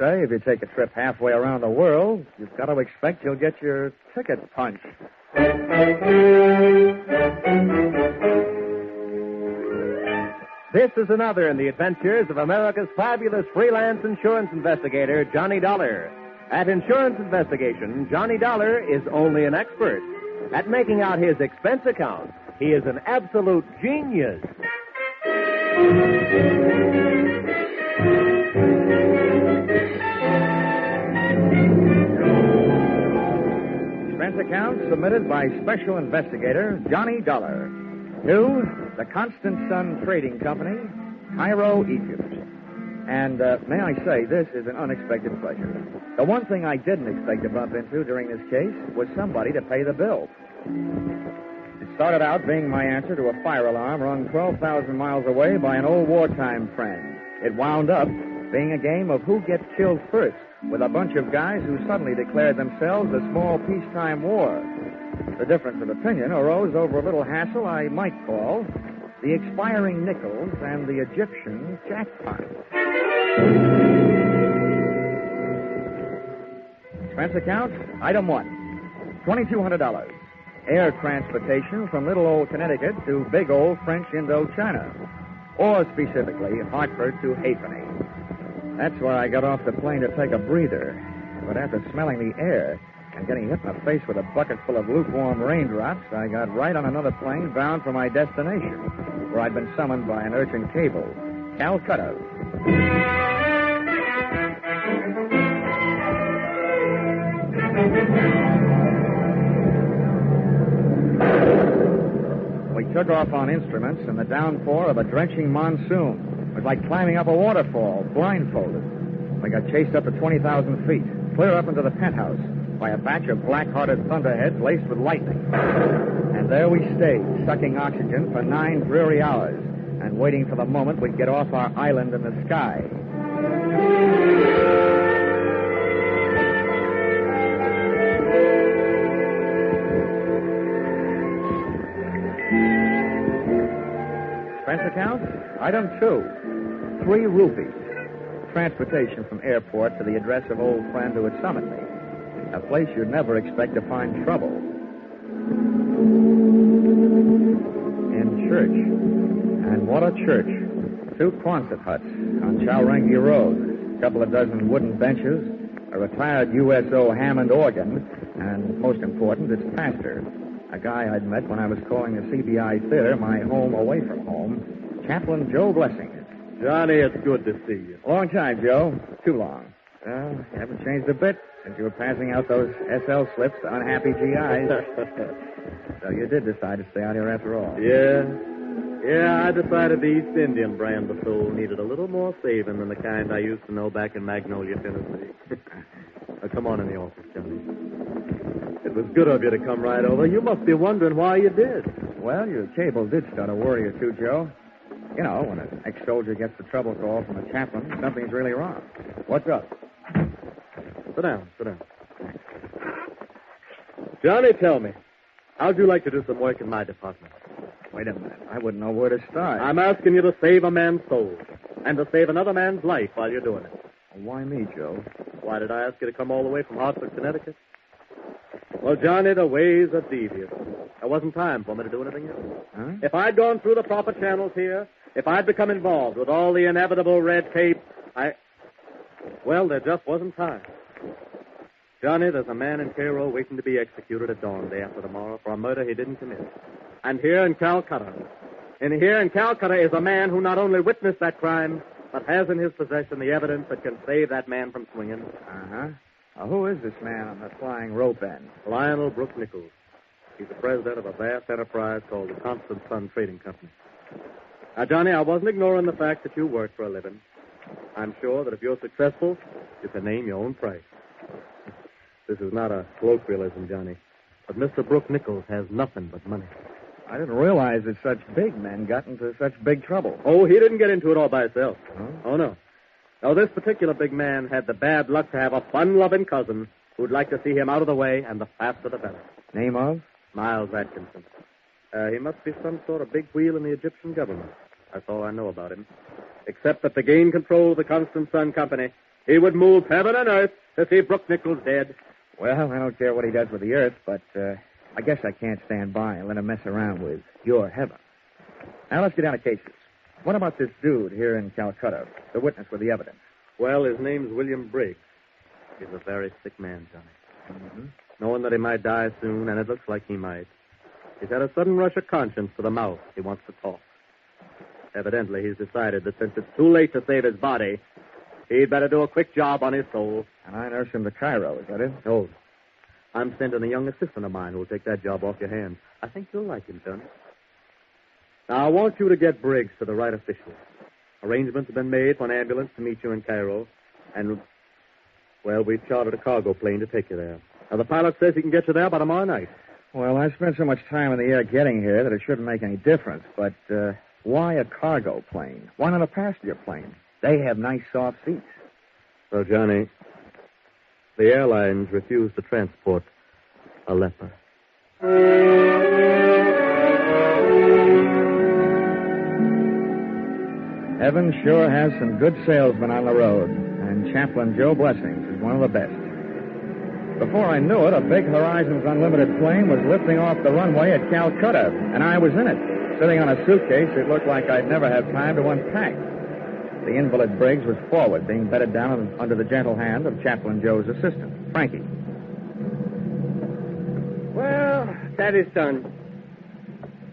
say if you take a trip halfway around the world, you've got to expect you'll get your ticket punched. This is another in the adventures of America's fabulous freelance insurance investigator, Johnny Dollar. At insurance investigation, Johnny Dollar is only an expert. At making out his expense account, he is an absolute genius. Expense account submitted by Special Investigator Johnny Dollar. To the Constant Sun Trading Company, Cairo, Egypt. And may I say, this is an unexpected pleasure. The one thing I didn't expect to bump into during this case was somebody to pay the bill. It started out being my answer to a fire alarm rung 12,000 miles away by an old wartime friend. It wound up being a game of who gets killed first, with a bunch of guys who suddenly declared themselves a small peacetime war. The difference of opinion arose over a little hassle I might call the expiring nickels and the Egyptian jackpot. Expense account, item 1, $2,200. Air transportation from little old Connecticut to big old French Indochina. Or specifically, Hartford to Halfpenny. That's where I got off the plane to take a breather. But after smelling the air and getting hit in the face with a bucket full of lukewarm raindrops, I got right on another plane bound for my destination, where I'd been summoned by an urgent cable, Calcutta. We took off on instruments in the downpour of a drenching monsoon. It was like climbing up a waterfall, blindfolded. We got chased up to 20,000 feet, clear up into the penthouse, by a batch of black-hearted thunderheads laced with lightning. And there we stayed, sucking oxygen for 9 dreary hours, and waiting for the moment we'd get off our island in the sky. Expense account, item 2, 3 rupees. Transportation from airport to the address of old friend who had summoned me. A place you'd never expect to find trouble. In church. And what a church. 2 Quonset huts on Chowrangi Road. A couple of dozen wooden benches, a retired USO Hammond organ, and most important, its pastor. A guy I'd met when I was calling the CBI Theater my home away from home, Chaplain Joe Blessing. Johnny, it's good to see you. Long time, Joe. Too long. You haven't changed a bit since you were passing out those SL slips to unhappy GIs. So you did decide to stay out here after all. Yeah, I decided the East Indian brand of soul needed a little more saving than the kind I used to know back in Magnolia, Tennessee. Now, come on in the office, Johnny. It was good of you to come right over. You must be wondering why you did. Well, your cable did start a worry or two, Joe. You know, when an ex-soldier gets the trouble call from a chaplain, something's really wrong. What's up? Sit down. Johnny, tell me, how'd you like to do some work in my department? Wait a minute. I wouldn't know where to start. I'm asking you to save a man's soul and to save another man's life while you're doing it. Why me, Joe? Why did I ask you to come all the way from Hartford, Connecticut? Well, Johnny, the ways are devious. There wasn't time for me to do anything else. Huh? If I'd gone through the proper channels here, if I'd become involved with all the inevitable red tape, well, there just wasn't time. Johnny, there's a man in Cairo waiting to be executed at dawn day after tomorrow for a murder he didn't commit. And here in Calcutta is a man who not only witnessed that crime, but has in his possession the evidence that can save that man from swinging. Uh-huh. Now, who is this man on the flying rope end? Lionel Brooke Nichols. He's the president of a vast enterprise called the Constant Sun Trading Company. Now, Johnny, I wasn't ignoring the fact that you work for a living. I'm sure that if you're successful, you can name your own price. This is not a colloquialism, Johnny, but Mr. Brooke Nichols has nothing but money. I didn't realize that such big men got into such big trouble. Oh, he didn't get into it all by himself. Huh? Oh, no. No, this particular big man had the bad luck to have a fun-loving cousin who'd like to see him out of the way, and the faster the better. Name of? Miles Atkinson. He must be some sort of big wheel in the Egyptian government. That's all I know about him. Except that to gain control of the Constant Sun Company, He would move heaven and earth to see Brooke Nichols dead. Well, I don't care what he does with the earth, but I guess I can't stand by and let him mess around with your heaven. Now, let's get down to cases. What about this dude here in Calcutta, the witness with the evidence? Well, his name's William Briggs. He's a very sick man, Johnny. Mm-hmm. Knowing that he might die soon, and it looks like he might. He's had a sudden rush of conscience to the mouth. He wants to talk. Evidently, he's decided that since it's too late to save his body, he'd better do a quick job on his soul. And I nurse him to Cairo, is that it? No. I'm sending a young assistant of mine who'll take that job off your hands. I think you'll like him, Johnny. Now, I want you to get Briggs to the right officials. Arrangements have been made for an ambulance to meet you in Cairo. And, well, we've chartered a cargo plane to take you there. Now, the pilot says he can get you there by tomorrow night. Well, I spent so much time in the air getting here that it shouldn't make any difference. But why a cargo plane? Why not a passenger plane? They have nice soft seats. So, Johnny, the airlines refuse to transport a leper. Heaven sure has some good salesmen on the road, and Chaplain Joe Blessings is one of the best. Before I knew it, a big Horizons Unlimited plane was lifting off the runway at Calcutta, and I was in it. Sitting on a suitcase, it looked like I'd never have time to unpack. The invalid Briggs was forward, being bedded down under the gentle hand of Chaplain Joe's assistant, Frankie. Well, that is done.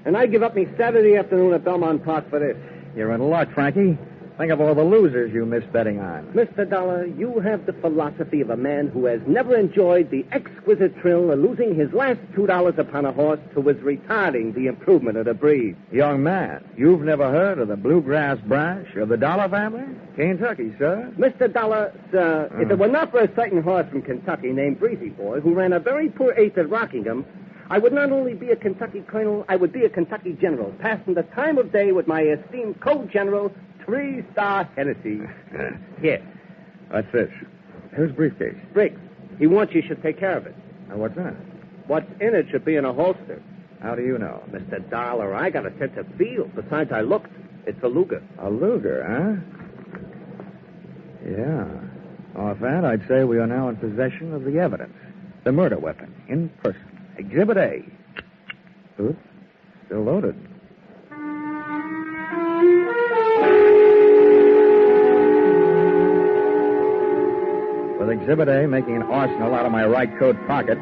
And I give up me Saturday afternoon at Belmont Park for this. You're in luck, Frankie. Think of all the losers you missed betting on. Mr. Dollar, you have the philosophy of a man who has never enjoyed the exquisite thrill of losing his last $2 upon a horse who was retarding the improvement of the breed. Young man, you've never heard of the bluegrass branch of the Dollar family? Kentucky, sir. Mr. Dollar, sir, if it were not for a certain horse from Kentucky named Breezy Boy who ran a very poor eighth at Rockingham, I would not only be a Kentucky colonel, I would be a Kentucky general, passing the time of day with my esteemed co-general, 3-star Hennessy. Here. What's this? Whose briefcase? Briggs. He wants you should take care of it. Now, what's that? What's in it should be in a holster. How do you know? Mr. Dollar, I got a sense of feel. Besides, I looked. It's a Luger. A Luger, huh? Yeah. Offhand, I'd say we are now in possession of the evidence. The murder weapon, in person. Exhibit A. Oops. Still loaded. With Exhibit A making an arsenal out of my right coat pocket,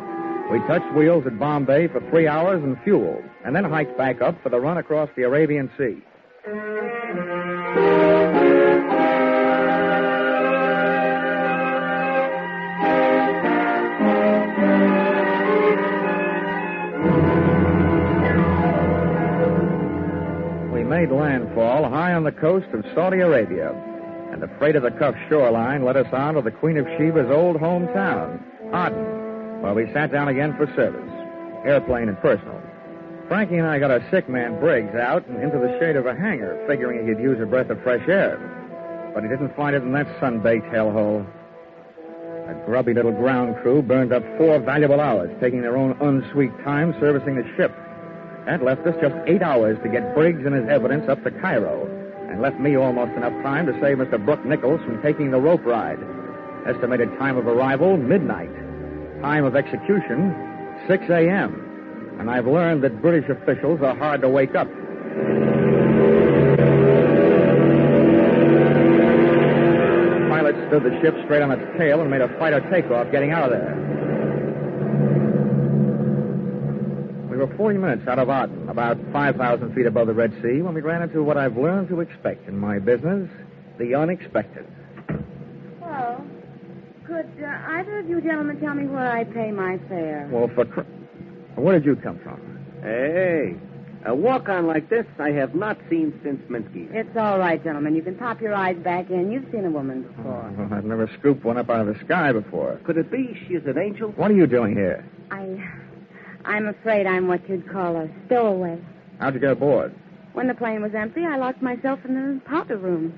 we touched wheels at Bombay for 3 hours and fuel, and then hiked back up for the run across the Arabian Sea. We made landfall high on the coast of Saudi Arabia, and the freight of the Cuff shoreline led us on to the Queen of Sheba's old hometown, Aden, where we sat down again for service, airplane and personal. Frankie and I got our sick man Briggs out and into the shade of a hangar, figuring he could use a breath of fresh air. But he didn't find it in that sun-baked hellhole. A grubby little ground crew burned up 4 valuable hours, taking their own unsweet time servicing the ship. That left us just 8 hours to get Briggs and his evidence up to Cairo, and left me almost enough time to save Mr. Brooke Nichols from taking the rope ride. Estimated time of arrival, midnight. Time of execution, 6 a.m. And I've learned that British officials are hard to wake up. The pilot stood the ship straight on its tail and made a fighter takeoff getting out of there. We were 40 minutes out of Aden, about 5,000 feet above the Red Sea, when we ran into what I've learned to expect in my business, the unexpected. Well, could either of you gentlemen tell me where I pay my fare? Well, where did you come from? Hey, a walk-on like this I have not seen since Minsky. It's all right, gentlemen. You can pop your eyes back in. You've seen a woman before. Well, I've never scooped one up out of the sky before. Could it be she's an angel? What are you doing here? I'm afraid I'm what you'd call a stowaway. How'd you get aboard? When the plane was empty, I locked myself in the powder room.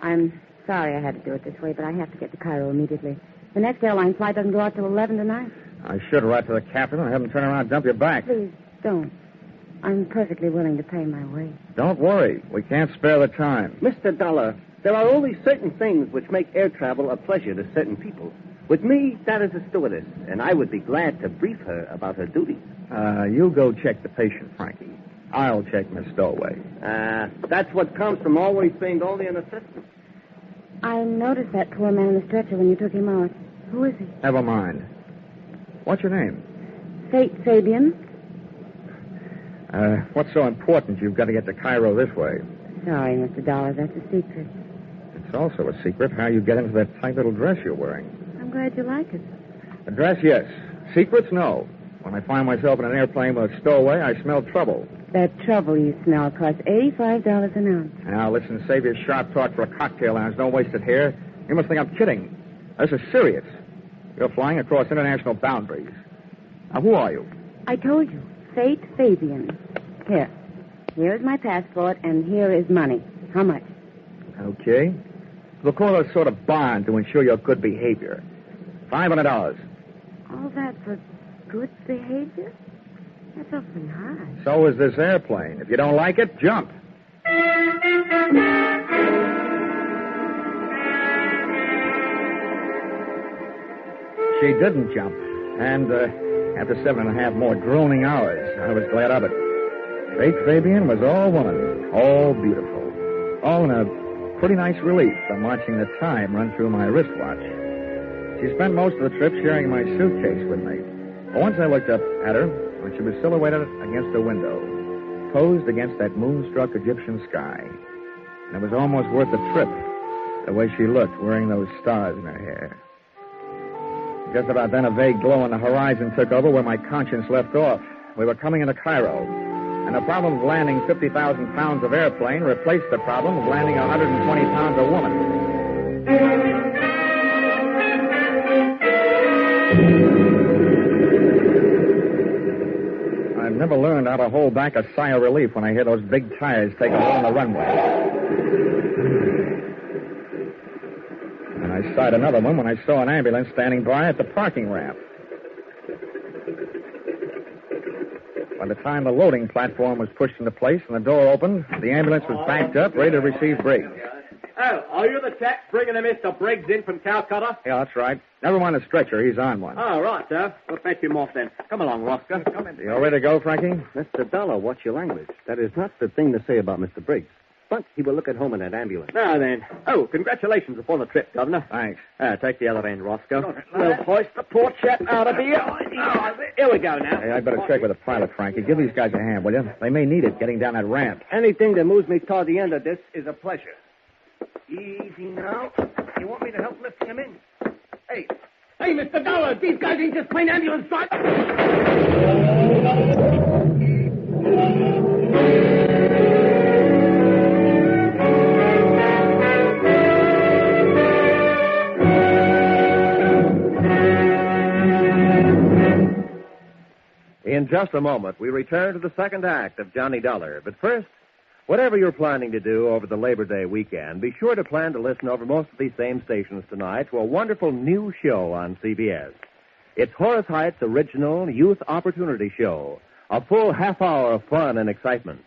I'm sorry I had to do it this way, but I have to get to Cairo immediately. The next airline flight doesn't go out till 11 tonight. I should write to the captain and have him turn around and dump you back. Please, don't. I'm perfectly willing to pay my way. Don't worry. We can't spare the time. Mr. Dollar, There are only certain things which make air travel a pleasure to certain people. With me, that is a stewardess, and I would be glad to brief her about her duties. You go check the patient, Frankie. I'll check Miss Stowaway. That's what comes from always being only an assistant. I noticed that poor man in the stretcher when you took him out. Who is he? Never mind. What's your name? Fabian. What's so important you've got to get to Cairo this way? Sorry, Mr. Dollar, that's a secret. It's also a secret how you get into that tight little dress you're wearing. I'm glad you like it. A dress, yes. Secrets, no. When I find myself in an airplane with a stowaway, I smell trouble. That trouble you smell costs $85 an ounce. Now, listen, save your sharp talk for a cocktail lounge. Don't waste it here. You must think I'm kidding. This is serious. You're flying across international boundaries. Now, who are you? I told you. Fabian. Here's my passport, and here is money. How much? Okay. We'll call it a sort of bond to ensure your good behavior. $500. All that for good behavior? That's awfully high. So is this airplane. If you don't like it, jump. She didn't jump. And after 7.5 more droning hours, I was glad of it. Fake Fabian was all woman, all beautiful. All in a pretty nice relief from watching the time run through my wristwatch. She spent most of the trip sharing my suitcase with me. But once I looked up at her, when she was silhouetted against a window, posed against that moonstruck Egyptian sky. And it was almost worth the trip, the way she looked, wearing those stars in her hair. Just about then, a vague glow on the horizon took over where my conscience left off. We were coming into Cairo, and the problem of landing 50,000 pounds of airplane replaced the problem of landing 120 pounds of woman. I've never learned how to hold back a sigh of relief when I hear those big tires take a hole in the runway. And I sighed another one when I saw an ambulance standing by at the parking ramp. By the time the loading platform was pushed into place and the door opened, the ambulance was backed up, ready to receive Briggs. Oh, are you the chap bringing Mr. Briggs in from Calcutta? Yeah, that's right. Never mind the stretcher. He's on one. Oh, right, sir. We'll fetch him off then. Come along, Roscoe. Come in. You all ready to go, Frankie? Mr. Dollar, watch your language. That is not the thing to say about Mr. Briggs. But he will look at home in that ambulance. Now then. Oh, congratulations upon the trip, Governor. Thanks. Take the other end, Roscoe. We'll hoist the poor chap out of here. Here we go now. Hey, I'd better check with the pilot, Frankie. Give these guys a hand, will you? They may need it getting down that ramp. Anything that moves me toward the end of this is a pleasure. Easy now. You want me to help lift him in? Hey, Mr. Dollar, these guys ain't just plain ambulance drivers. In just a moment, we return to the second act of Johnny Dollar. But first, whatever you're planning to do over the Labor Day weekend, be sure to plan to listen over most of these same stations tonight to a wonderful new show on CBS. It's Horace Height's original Youth Opportunity Show, a full half hour of fun and excitement.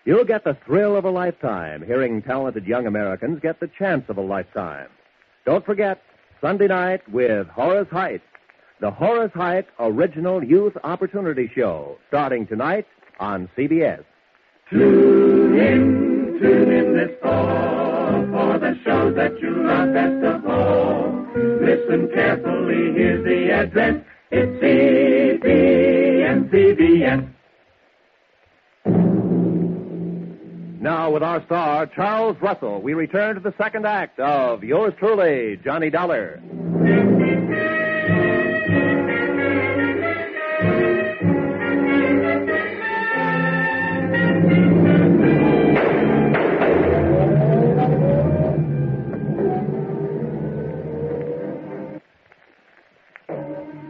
You'll get the thrill of a lifetime hearing talented young Americans get the chance of a lifetime. Don't forget, Sunday night with Horace Height, the Horace Height Original Youth Opportunity Show, starting tonight on CBS. Tune in this fall for the shows that you love best of all. Listen carefully, here's the address. It's CBS. Now, with our star, Charles Russell, we return to the second act of yours truly, Johnny Dollar.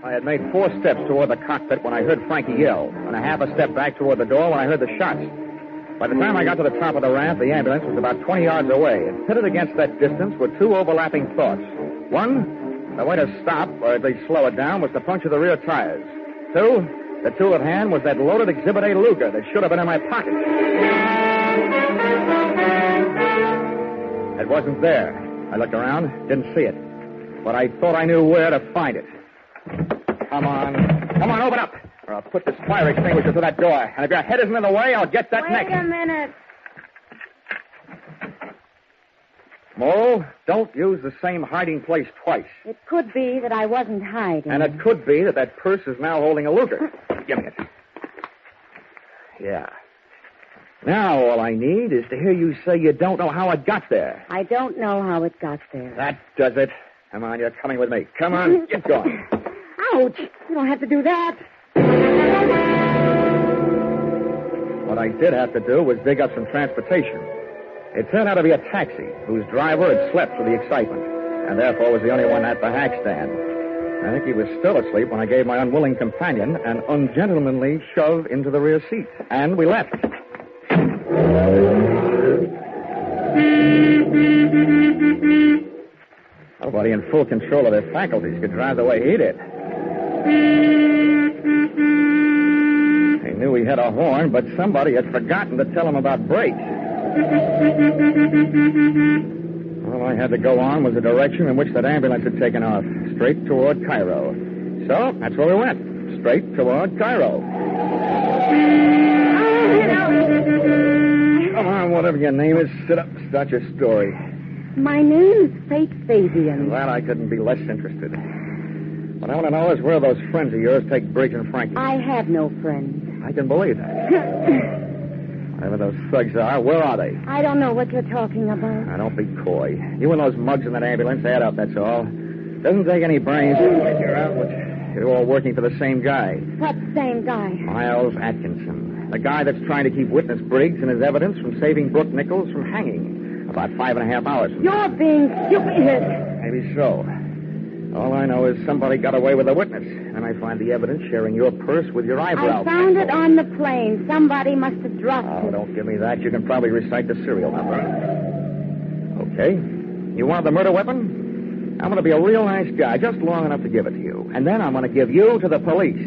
I had made 4 steps toward the cockpit when I heard Frankie yell, and a half a step back toward the door when I heard the shots. By the time I got to the top of the ramp, the ambulance was about 20 yards away, and pitted against that distance were 2 overlapping thoughts. 1, the way to stop, or at least slow it down, was to puncture the rear tires. 2, the tool at hand was that loaded Exhibit A Luger that should have been in my pocket. It wasn't there. I looked around, didn't see it. But I thought I knew where to find it. Come on, open up. Or I'll put this fire extinguisher to that door. And if your head isn't in the way, I'll get that neck. Wait a minute. Mole, don't use the same hiding place twice. It could be that I wasn't hiding. And it could be that purse is now holding a Luger. Give me it. Yeah. Now all I need is to hear you say you don't know how it got there. I don't know how it got there. That does it. Come on, you're coming with me. Come on, get going. Ouch! You don't have to do that. What I did have to do was dig up some transportation. It turned out to be a taxi whose driver had slept through the excitement and therefore was the only one at the hack stand. I think he was still asleep when I gave my unwilling companion an ungentlemanly shove into the rear seat. And we left. Nobody in full control of their faculties could drive the way he did. He knew he had a horn, but somebody had forgotten to tell him about brakes. All I had to go on was the direction in which that ambulance had taken off, straight toward Cairo. So, that's where we went, straight toward Cairo. Come on, whatever your name is, sit up and start your story. My name is Faith Fabian. Glad I couldn't be less interested. What I want to know is where those friends of yours take Briggs and Frankie. I have no friends. I can believe that. Whatever those thugs are, where are they? I don't know what you're talking about. Now, don't be coy. You and those mugs in that ambulance add up, that's all. Doesn't take any brains to figure out what you're all working for the same guy. What same guy? Miles Atkinson. The guy that's trying to keep witness Briggs and his evidence from saving Brooke Nichols from hanging about 5.5 hours from You're being stupid. Maybe so. All I know is somebody got away with a witness, and I find the evidence sharing your purse with your eyebrow. I found it on the plane. Somebody must have dropped Oh, it. don't give me that. You can probably recite the serial number. Okay. You want the murder weapon? I'm going to be a real nice guy, just long enough to give it to you. And then I'm going to give you to the police.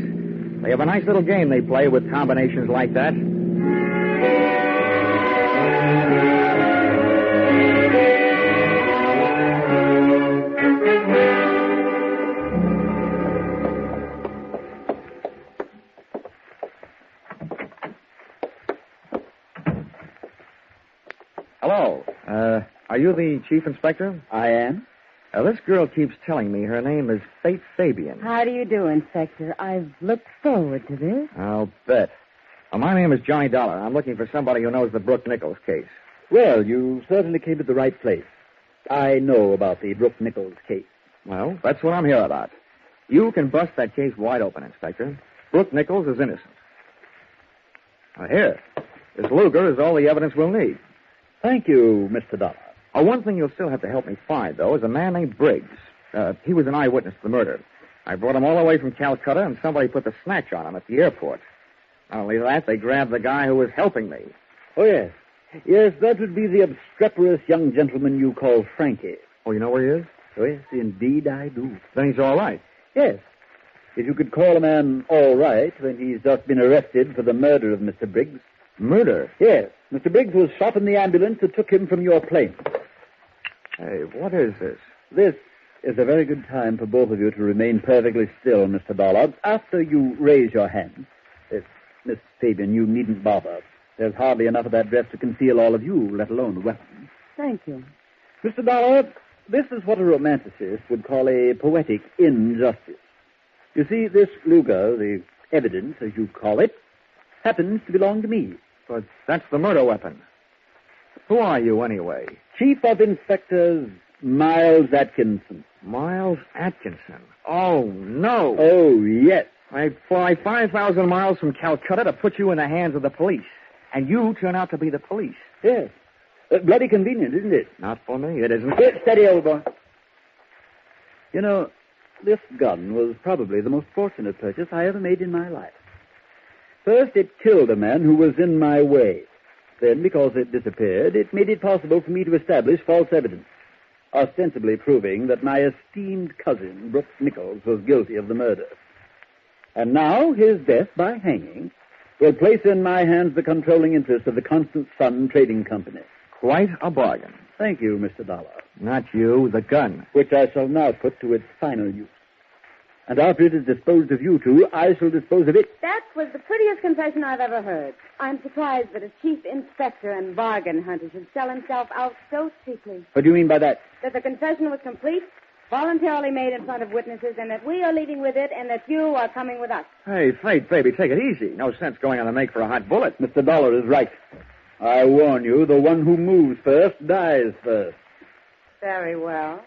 They have a nice little game they play with combinations like that. Hello. Are you the chief inspector? I am. This girl keeps telling me her name is Faith Fabian. How do you do, Inspector? I've looked forward to this. I'll bet. Well, my name is Johnny Dollar. I'm looking for somebody who knows the Brooke Nichols case. Well, you certainly came to the right place. I know about the Brooke Nichols case. Well, that's what I'm here about. You can bust that case wide open, Inspector. Brooke Nichols is innocent. Now, here. This Luger is all the evidence we'll need. Thank you, Mr. Dollar. One thing you'll still have to help me find, though, is a man named Briggs. He was an eyewitness to the murder. I brought him all the way from Calcutta, and somebody put the snatch on him at the airport. Not only that, they grabbed the guy who was helping me. Oh, yes. Yes, that would be the obstreperous young gentleman you call Frankie. Oh, you know where he is? Oh, yes, indeed I do. Then he's all right. Yes. If you could call a man all right when he's just been arrested for the murder of Mr. Briggs. Murder? Yes. Mr. Briggs was shot in the ambulance that took him from your plane. Hey, what is this? This is a very good time for both of you to remain perfectly still, Mr. Dollard. After you raise your hand, Miss Fabian, you needn't bother. There's hardly enough of that dress to conceal all of you, let alone the weapons. Thank you. Mr. Dollard, this is what a romanticist would call a poetic injustice. You see, this Luger, the evidence, as you call it, happens to belong to me. But that's the murder weapon. Who are you, anyway? Chief of Inspectors Miles Atkinson. Miles Atkinson? Oh, no. Oh, yes. I fly 5,000 miles from Calcutta to put you in the hands of the police. And you turn out to be the police. Yes. Bloody convenient, isn't it? Not for me, it isn't. Steady, old boy. You know, this gun was probably the most fortunate purchase I ever made in my life. First, it killed a man who was in my way. Then, because it disappeared, it made it possible for me to establish false evidence, ostensibly proving that my esteemed cousin, Brooke Nichols, was guilty of the murder. And now, his death by hanging will place in my hands the controlling interest of the Constant Sun Trading Company. Quite a bargain. Thank you, Mr. Dollar. Not you, the gun. Which I shall now put to its final use. And after it is disposed of you two, I shall dispose of it. That was the prettiest confession I've ever heard. I'm surprised that a chief inspector and bargain hunter should sell himself out so cheaply. What do you mean by that? That the confession was complete, voluntarily made in front of witnesses, and that we are leaving with it, and that you are coming with us. Hey, Fate, baby, take it easy. No sense going on the make for a hot bullet. Mr. Dollar is right. I warn you, the one who moves first dies first. Very well.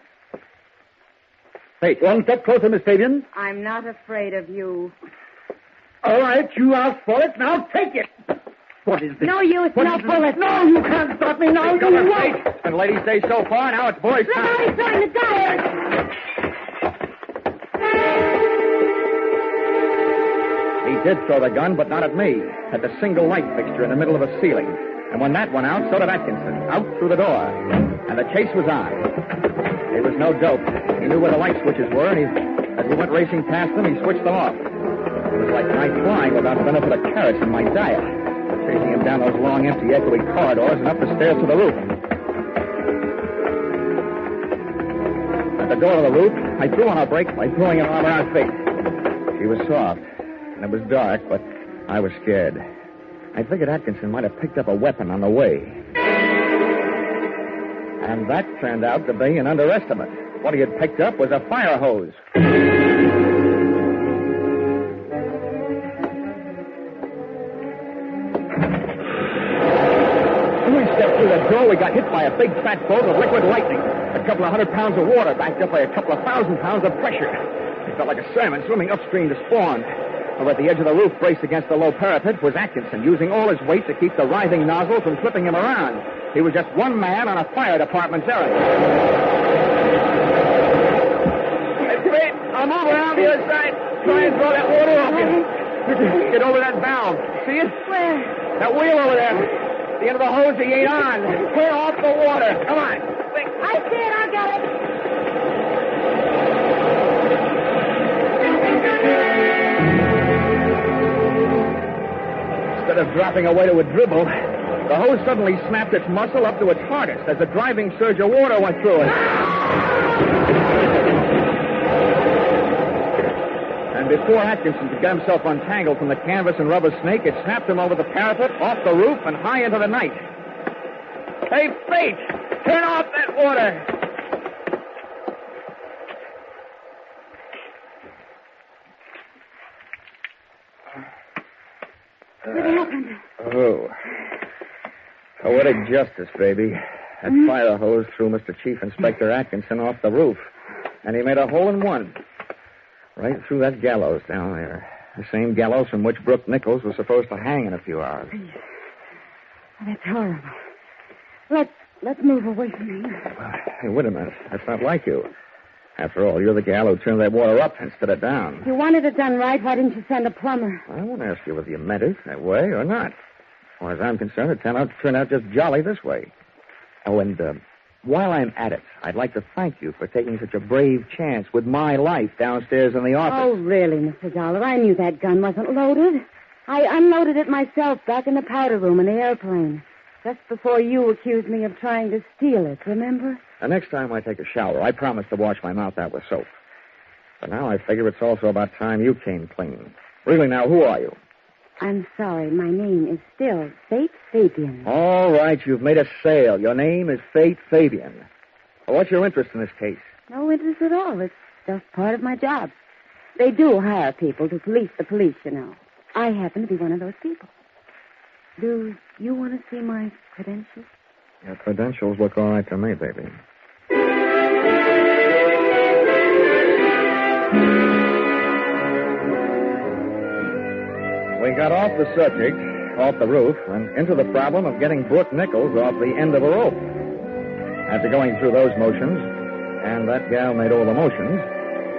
Fate, one step closer, Miss Fabian. I'm not afraid of you. All right, you asked for it. Now take it. What is this? No use, no bullets. No, you can't stop me now. You won't. And ladies say so far, now it's boys' Look time. how he's trying to die. He did throw the gun, but not at me. At the single light fixture in the middle of a ceiling. And when that went out, so did Atkinson. Out through the door. And the chase was on. It was no dope. He knew where the light switches were, and as we went racing past them, he switched them off. It was like night flying without the benefit of carrots in my diet. Chasing him down those long, empty, echoing corridors and up the stairs to the roof. At the door of the roof, I threw on a brake by throwing an arm around Fate. She was soft, and it was dark, but I was scared. I figured Atkinson might have picked up a weapon on the way. And that turned out to be an underestimate. What he had picked up was a fire hose. When we stepped through the door, we got hit by a big fat bolt of liquid lightning. A couple of 100 pounds of water backed up by a couple of 1,000 pounds of pressure. It felt like a salmon swimming upstream to spawn. Over at the edge of the roof, braced against the low parapet, was Atkinson, using all his weight to keep the writhing nozzle from flipping him around. He was just one man on a fire department's errand. Hey, Fate, I'll move around the other side. Try and throw that water off you. Get over that valve. See it? Where? That wheel over there. The end of the hose he ain't on. Clear off the water. Come on. Quick. I see it. I got it. Instead of dropping away to a dribble, the hose suddenly snapped its muscle up to its hardest as a driving surge of water went through it. And before Atkinson could get himself untangled from the canvas and rubber snake, it snapped him over the parapet, off the roof, and high into the night. Hey, Fate! Turn off that water! What happened? Oh, what a justice, baby. That fire hose threw Mr. Chief Inspector Atkinson off the roof. And he made a hole in one. Right through that gallows down there. The same gallows from which Brooke Nichols was supposed to hang in a few hours. That's horrible. Let's move away from here. Hey, wait a minute. That's not like you. After all, you're the gal who turned that water up instead of down. If you wanted it done right, why didn't you send a plumber? I won't ask you whether you meant it that way or not. As far as I'm concerned, it turned out just jolly this way. Oh, and while I'm at it, I'd like to thank you for taking such a brave chance with my life downstairs in the office. Oh, really, Mr. Dollar? I knew that gun wasn't loaded. I unloaded it myself back in the powder room in the airplane. Just before you accused me of trying to steal it, remember? The next time I take a shower, I promise to wash my mouth out with soap. But now I figure it's also about time you came clean. Really, now, who are you? I'm sorry. My name is still Fate Fabian. All right, you've made a sale. Your name is Fate Fabian. Well, what's your interest in this case? No interest at all. It's just part of my job. They do hire people to police the police, you know. I happen to be one of those people. Do you want to see my credentials? Your credentials look all right to me, baby. We got off the subject, off the roof, and into the problem of getting Brooke Nichols off the end of a rope. After going through those motions, and that gal made all the motions,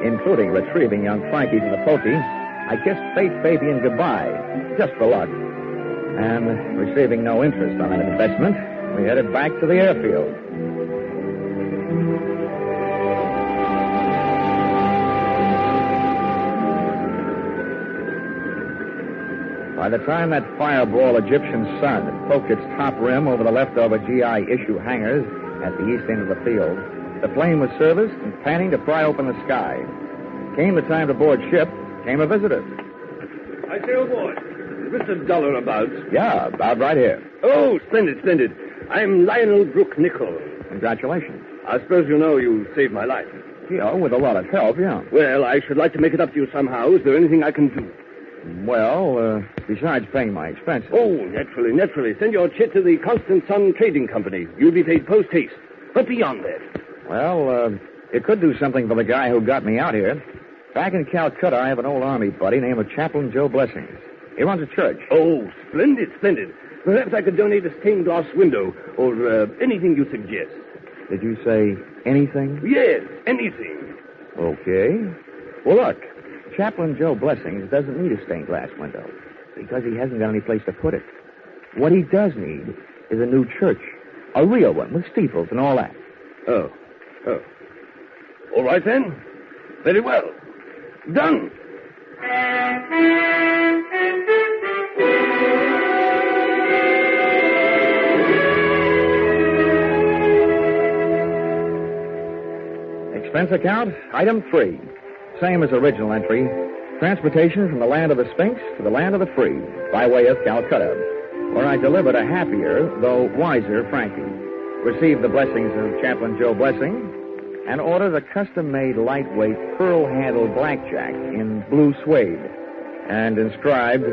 including retrieving young Frankie to the pokey, I kissed Fate Fabian goodbye, just for luck. And receiving no interest on that investment, we headed back to the airfield. By the time that fireball Egyptian sun had poked its top rim over the leftover GI issue hangars at the east end of the field. The plane was serviced and panning to pry open the sky. Came the time to board ship, came a visitor. I say, old boy, is Mr. Dollar about? Yeah, about right here. Oh, splendid, splendid. I'm Lionel Brooke Nichol. Congratulations. I suppose you know you saved my life. Yeah, with a lot of help, yeah. Well, I should like to make it up to you somehow. Is there anything I can do? Well, besides paying my expenses. Oh, naturally, naturally. Send your chit to the Constant Sun Trading Company. You'll be paid post haste. But beyond that. Well, it could do something for the guy who got me out here. Back in Calcutta, I have an old army buddy named Chaplain Joe Blessings. He runs a church. Oh, splendid, splendid. Perhaps I could donate a stained glass window or anything you suggest. Did you say anything? Yes, anything. Okay. Well, look, Chaplain Joe Blessings doesn't need a stained glass window because he hasn't got any place to put it. What he does need is a new church, a real one with steeples and all that. Oh. All right, then. Very well. Done. Expense account, item 3. Same as original entry. Transportation from the land of the Sphinx to the land of the free, by way of Calcutta, where I delivered a happier, though wiser, Frankie. Received the blessings of Chaplain Joe Blessing, and ordered a custom-made lightweight pearl-handled blackjack in blue suede, and inscribed,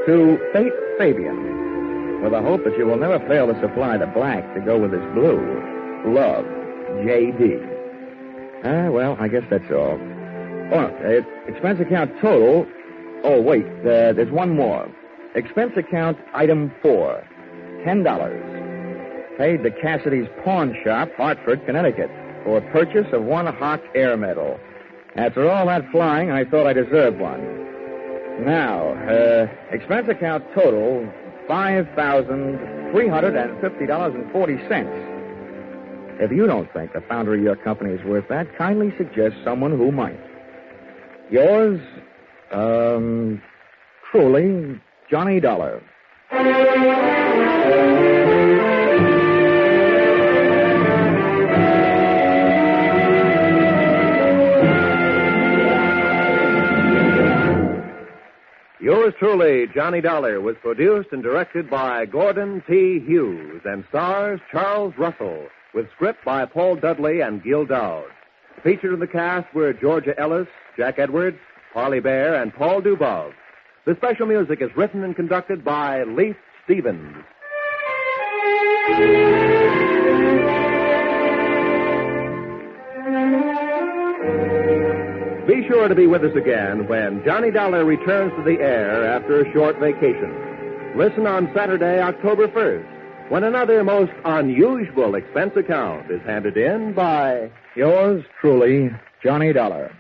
"To Fate Fabian," with a hope that you will never fail to supply the black to go with this blue. Love, J.D. Well, I guess that's all. Oh, expense account total. Oh, wait, there's one more. Expense account item 4, $10. Paid to Cassidy's Pawn Shop, Hartford, Connecticut, for purchase of one hot air medal. After all that flying, I thought I deserved one. Now, expense account total, $5,350.40. If you don't think the founder of your company is worth that, kindly suggest someone who might. Yours, truly, Johnny Dollar. Yours truly, Johnny Dollar, was produced and directed by Gordon T. Hughes and stars Charles Russell, with script by Paul Dudley and Gil Dowd. Featured in the cast were Georgia Ellis, Jack Edwards, Parley Bear, and Paul Dubov. The special music is written and conducted by Leith Stevens. Be sure to be with us again when Johnny Dollar returns to the air after a short vacation. Listen on Saturday, October 1st, when another most unusual expense account is handed in by Yours truly, Johnny Dollar.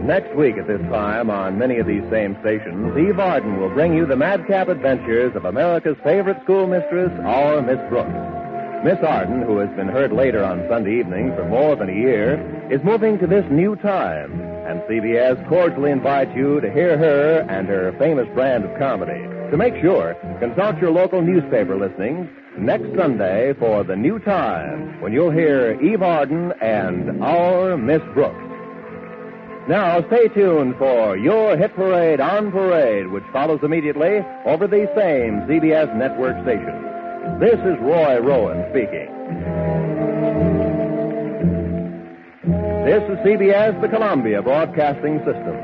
Next week at this time, on many of these same stations, Eve Arden will bring you the madcap adventures of America's favorite schoolmistress, our Miss Brooks. Miss Arden, who has been heard later on Sunday evening for more than a year, is moving to this new time, and CBS cordially invites you to hear her and her famous brand of comedy. To make sure, consult your local newspaper listings next Sunday for the new time, when you'll hear Eve Arden and our Miss Brooks. Now, stay tuned for Your Hit Parade on Parade, which follows immediately over these same CBS network stations. This is Roy Rowan speaking. This is CBS, the Columbia Broadcasting System.